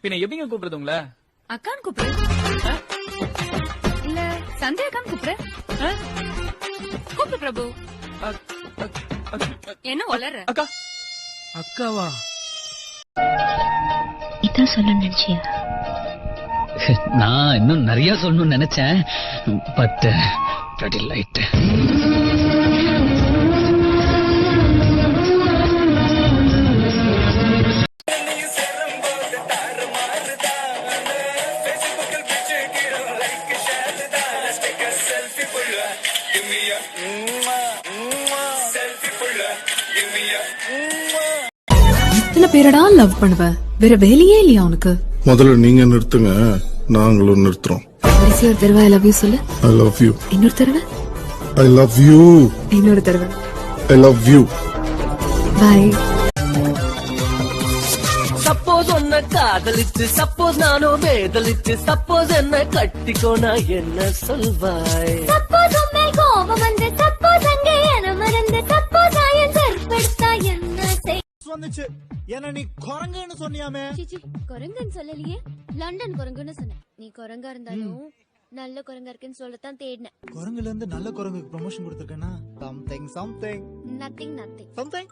பின்ன எப்படிங்க கூப்பிடுறது உங்கள? அக்கான்னு கூப்பிடு. இல்ல சந்தியா அக்கான்னு கூப்பிடு. கூப்பிடு பிரபு. என்ன வளர்ற? அக்கா. அக்காவா? இதான் சொல்ல நினைச்சியா? நான் இன்னும் நிறைய சொல்லணும்னு நினைச்சேன். But light. இத்தனை பேரடா லவ் பண்ணுவ, வேற வேலையே இல்லையா உனக்கு? முதல்ல நீங்க நிறுத்துங்க, நாங்களும் நிறுத்துறோம். கடைசி ஒரு தடவை ஐ லவ் யூ சொல்லு. I love you. இன்னொரு தடவை ஐ லவ் யூ. இன்னொரு தடவை I love you. Bye. Suppose உன்னை காதலிச்சு, சப்போஸ் நானும் வேதலிச்சு, சப்போஸ் என்ன கட்டிக்கோனா என்ன சொல்வாய்? சப்போஸ் உண்மை கோபம் வந்து, சப்போஸ் அங்கே என மறந்து, சப்போஸ் ஆயன் சற்படுத்தா என்ன செய் வந்துச்சு. ஏன்னா நீ குரங்குன்னு சொன்னியாமே. சிச்சி, குரங்குன்னு சொல்லலையே, லண்டன் குரங்குன்னு சொன்ன. நீ குரங்கா இருந்தாலும் நல்ல குரங்கா இருக்குன்னு சொல்லத்தான் தேடினேன். குரங்குல இருந்து நல்ல குரங்குக்கு ப்ரமோஷன் கொடுத்திருக்கேன்னா, சம்திங் நத்திங் சம்திங்.